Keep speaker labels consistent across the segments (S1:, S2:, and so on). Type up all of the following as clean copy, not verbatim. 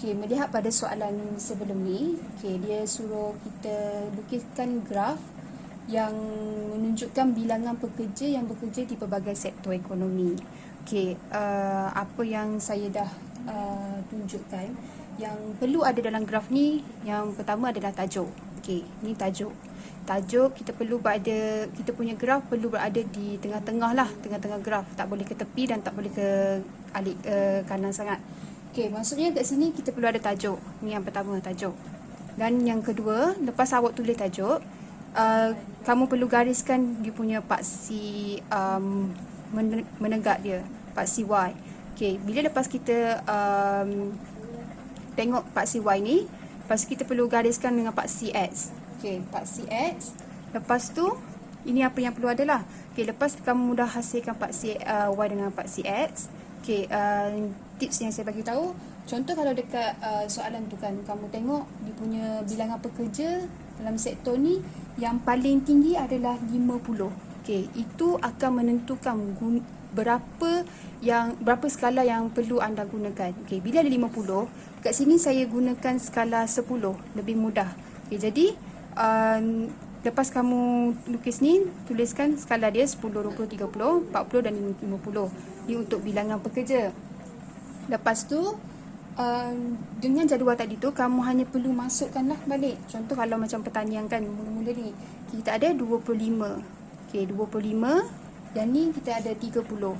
S1: Okey, melihat pada soalan sebelum ni, okey, dia suruh kita lukiskan graf yang menunjukkan bilangan pekerja yang bekerja di pelbagai sektor ekonomi. Okey, apa yang saya dah tunjukkan yang perlu ada dalam graf ni, yang pertama adalah tajuk. Okey, ni tajuk. Tajuk kita perlu berada, kita punya graf perlu berada di tengah-tengah lah, tengah-tengah graf. Tak boleh ke tepi dan tak boleh ke alik kanan sangat. Okey, maksudnya kat sini kita perlu ada tajuk. Ni yang pertama, tajuk. Dan yang kedua, lepas awak tulis tajuk, kamu perlu gariskan dia punya paksi menegak dia, paksi Y. Okey, bila lepas kita tengok paksi Y ni, lepas kita perlu gariskan dengan paksi X. Okey, paksi X. Lepas tu, ini apa yang perlu adalah. Okey, lepas kamu dah hasilkan paksi Y dengan paksi X, okey, tips yang saya bagi tahu, contoh kalau dekat soalan tu kan, kamu tengok dia punya bilangan pekerja dalam sektor ni yang paling tinggi adalah 50. Okey, itu akan menentukan berapa skala yang perlu anda gunakan. Okey, bila ada 50, kat sini saya gunakan skala 10, lebih mudah. Okey, jadi lepas kamu lukis ni, tuliskan skala dia 10, 20, 30, 40 dan 50. Ni untuk bilangan pekerja. Lepas tu, dengan jadual tadi tu, kamu hanya perlu masukkanlah balik. Contoh kalau macam pertanian kan, mula-mula ni, kita ada 25. Okey, 25. Dan ni kita ada 30.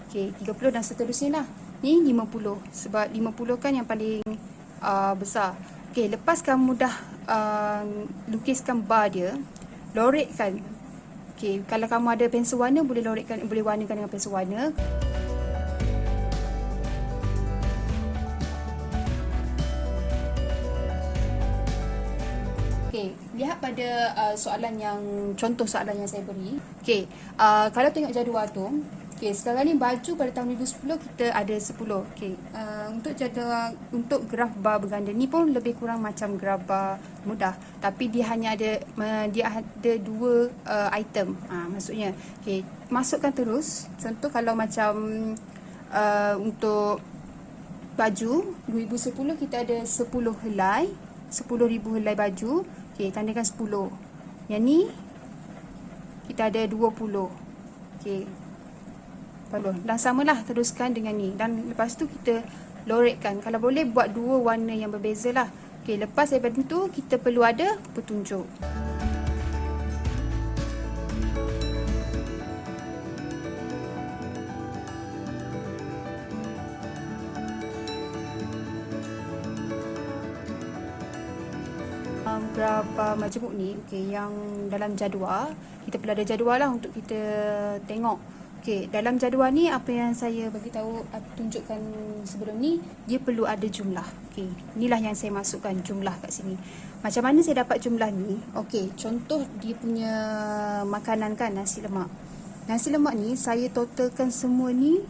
S1: Okey, 30 dan seterusnya lah. Ni 50. Sebab 50 kan yang paling besar. Okey, lepas kamu dah lukiskan bar dia, lorekkan. Okey, kalau kamu ada pensel warna, boleh lorekkan, boleh warnakan dengan pensel warna. Okey, lihat pada soalan yang, contoh soalan yang saya beri. Okey, kalau tengok jadual tu, okey, sekarang ni baju pada tahun 2010 kita ada 10. Okey, untuk jadual, untuk graf bar berganda ni pun lebih kurang macam graf bar mudah, tapi dia hanya ada dua item. Maksudnya, okey, masukkan terus. Contoh kalau macam untuk baju 2010 kita ada 10 helai, 10,000 helai baju. Okey, tandakan 10. Yang ni kita ada 20. Okey, dan samalah, teruskan dengan ni. Dan lepas tu kita lorekkan. Kalau boleh buat dua warna yang berbeza lah. Okey, lepas daripada tu kita perlu ada petunjuk. Graf majmuk ni, okey, yang dalam jadual, kita perlu ada jadual lah untuk kita tengok. Okey, dalam jadual ni apa yang saya bagi tahu, tunjukkan sebelum ni, dia perlu ada jumlah. Okey, inilah yang saya masukkan jumlah kat sini. Macam mana saya dapat jumlah ni? Okey, contoh dia punya makanan kan, nasi lemak. Nasi lemak ni saya totalkan semua ni,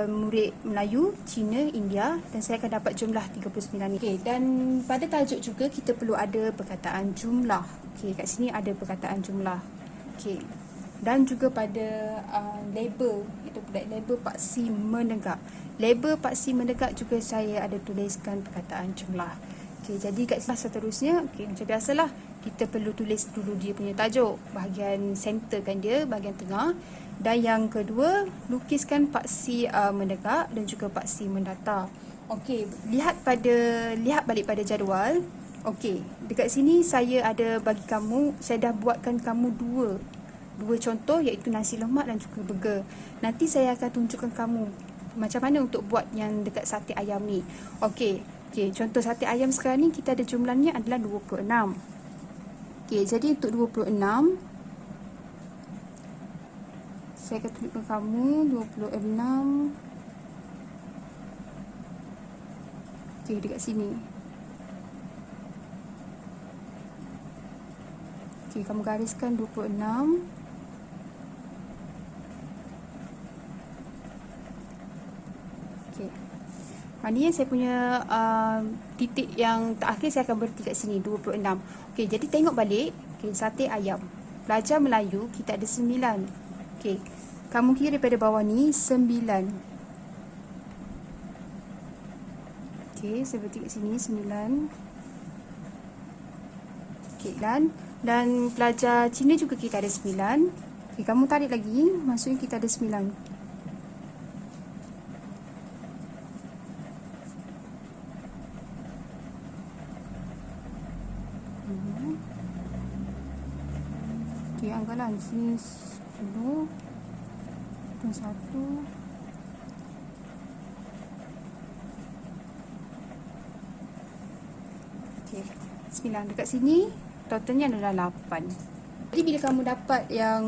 S1: murid Melayu, Cina, India, dan saya akan dapat jumlah 39 ni. Okey, dan pada tajuk juga kita perlu ada perkataan jumlah. Okey, kat sini ada perkataan jumlah. Okey, dan juga pada label, itu label paksi menegak. Label paksi menegak juga saya ada tuliskan perkataan jumlah. Okey, jadi kat sini seterusnya, okey, macam biasalah, kita perlu tulis dulu dia punya tajuk, bahagian center kan dia, bahagian tengah. Dan yang kedua, lukiskan paksi menegak dan juga paksi mendatar. Okey, lihat balik pada jadual. Okey, dekat sini saya ada bagi kamu, saya dah buatkan kamu dua contoh, iaitu nasi lemak dan juga burger. Nanti saya akan tunjukkan kamu macam mana untuk buat yang dekat sate ayam ni. Okey, contoh sate ayam sekarang ni kita ada jumlahnya adalah 26. Okey, jadi untuk 26, saya akan tunjukkan kamu 26. Okey, dekat sini. Okey, kamu gariskan 26. Okey, maknanya saya punya titik yang terakhir saya akan berhenti kat sini, 26. Okey, jadi tengok balik. Okey, sate ayam. Pelajar Melayu kita ada 9. Okey, kamu kira daripada bawah ni 9. Okey, Okey, seperti kat sini 9. Okey, dan pelajar Cina juga kita ada 9. Okey, kamu tarik lagi, maksudnya kita ada 9. Okey, anggaplah di sini 10 dan 1. Okey, 9 dekat sini totalnya adalah 8. Jadi bila kamu dapat yang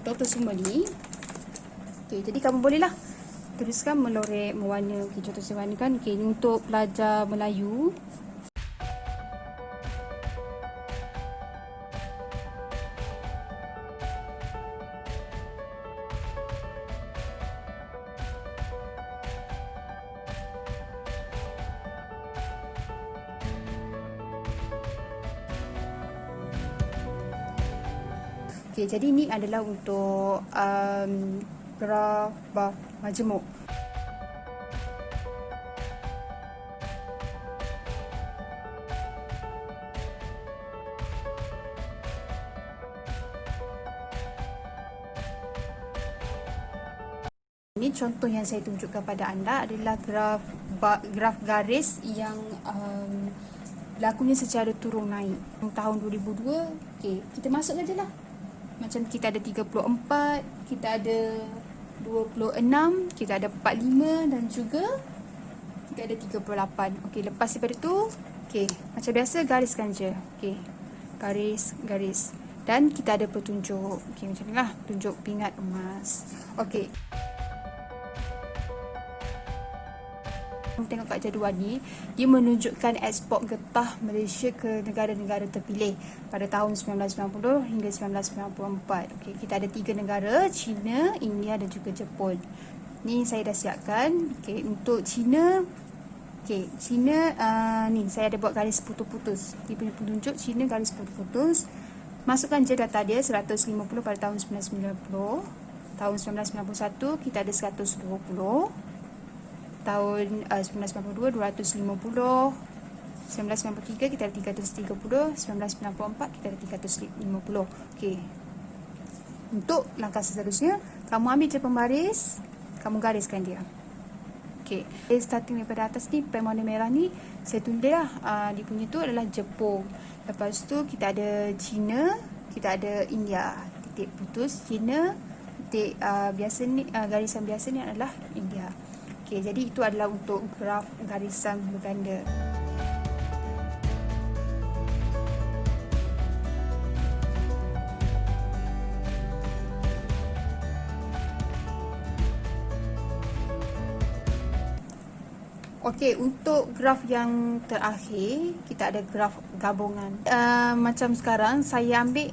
S1: total semua ni, okey, jadi kamu bolehlah teruskan melorek, mewarna. Okey, contoh saya warnakan. Okey, ni untuk pelajar Melayu. Okey, jadi ni adalah untuk graf majmuk. Ini contoh yang saya tunjukkan pada anda adalah graf garis yang berlakunya secara turun naik. Tahun 2002, okey, kita masuk saja lah. Macam kita ada 34, kita ada 26, kita ada 45 dan juga kita ada 38. Okey, lepas daripada tu, okey, macam biasa gariskan je. Okey, garis. Dan kita ada petunjuk. Okey, macam ni lah, petunjuk pingat emas. Okey. Tengok kat jadual ni, dia menunjukkan ekspor getah Malaysia ke negara-negara terpilih pada tahun 1990 hingga 1994. Okey, kita ada 3 negara, China, India dan juga Jepun. Ni saya dah siapkan. Okey, untuk China, okey, China ni saya ada buat garis putus-putus. Dia punya penunjuk China garis putus-putus. Masukkan je data dia 150 pada tahun 1990. Tahun 1991 kita ada 120. Tahun 1992 250, 1993 kita ada 330, 1994 kita ada 350. Okey. Untuk langkah seterusnya, kamu ambil je pembaris, kamu gariskan dia. Okey. Starting daripada atas ni, pen warna merah ni saya tulis lah, dia punya tu adalah Jepun. Lepas tu kita ada China, kita ada India. Titik putus China, titik biasa ni, garisan biasa ni adalah India. Okey, jadi itu adalah untuk graf garisan berganda. Okey, untuk graf yang terakhir, kita ada graf gabungan. Macam sekarang, saya ambil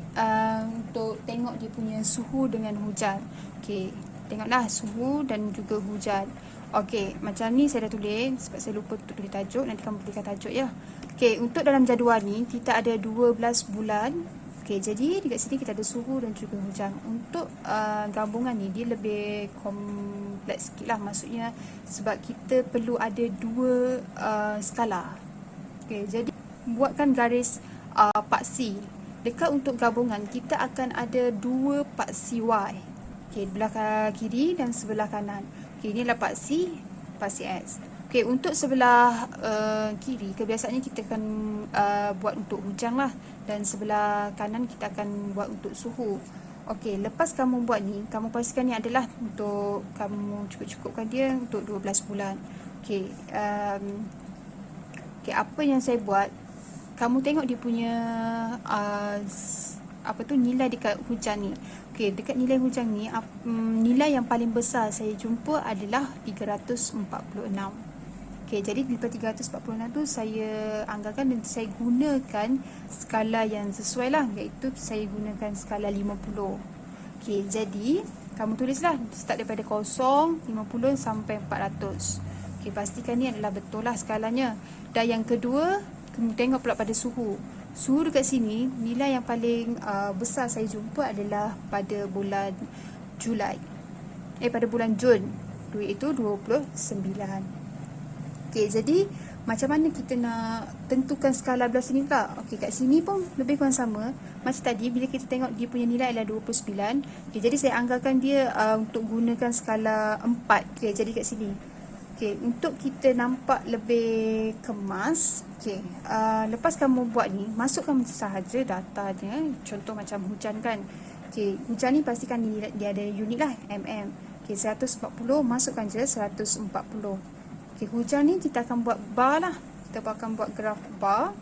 S1: untuk tengok dia punya suhu dengan hujan. Okey, tengoklah suhu dan juga hujan. Okey, macam ni saya dah tulis sebab saya lupa untuk tulis tajuk. Nanti kamu tuliskan tajuk ya. Okey, untuk dalam jadual ni kita ada 12 bulan. Okey, jadi dekat sini kita ada suhu dan juga hujan. Untuk gabungan ni dia lebih kompleks sikit lah. Maksudnya sebab kita perlu ada 2 skala. Okey, jadi buatkan garis paksi. Dekat untuk gabungan kita akan ada 2 paksi Y. Okey, belah kiri dan sebelah kanan. Okey, ini adalah paksi X. Okey, untuk sebelah kiri, kebiasaannya kita akan buat untuk hujan lah. Dan sebelah kanan kita akan buat untuk suhu. Okey, lepas kamu buat ni, kamu pastikan ni adalah untuk kamu cukup-cukupkan dia untuk 12 bulan. Okey, okey, apa yang saya buat, kamu tengok dia punya nilai dekat hujan ni. Okey, dekat nilai hujan ni, nilai yang paling besar saya jumpa adalah 346. Okey, jadi daripada 346 tu saya anggarkan dan saya gunakan skala yang sesuai lah, iaitu saya gunakan skala 50. Okey, jadi kamu tulislah start daripada 0, 50 sampai 400. Okey, pastikan ni adalah betul lah skalanya. Dan yang kedua, kamu tengok pula pada suhu. Suhu dekat sini, nilai yang paling besar saya jumpa adalah pada bulan Julai. Pada bulan Jun, iaitu 29. Okey, jadi macam mana kita nak tentukan skala belah sini pula. Okey, kat sini pun lebih kurang sama. Macam tadi, bila kita tengok dia punya nilai adalah 29. Okey, jadi saya anggarkan dia untuk gunakan skala 4. Okey, jadi kat sini. Okey, untuk kita nampak lebih kemas, okey, lepas kamu buat ni, masukkan sahaja datanya. Contoh macam hujan kan. Okey, hujan ni pastikan dia ada unit lah, mm. Okey, 140, masukkan je 140. Okey, hujan ni kita akan buat bar lah. Kita akan buat graf bar.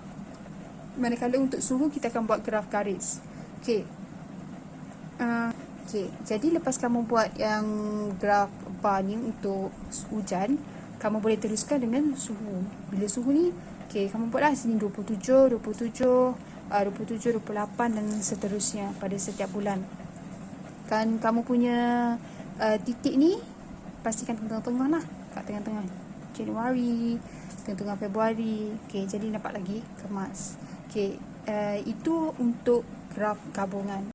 S1: Manakala untuk suhu kita akan buat graf garis. Okey. Okey, jadi lepas kamu buat yang graf bar ni untuk hujan, kamu boleh teruskan dengan suhu. Bila suhu ni, okey, kamu buatlah sini 27, 27, 27, 28 dan seterusnya pada setiap bulan. Kan kamu punya titik ni pastikan tengah-tengah lah, kat tengah-tengah. Januari, tengah-tengah Februari. Okey, jadi nampak lagi kemas. Okey, itu untuk graf gabungan.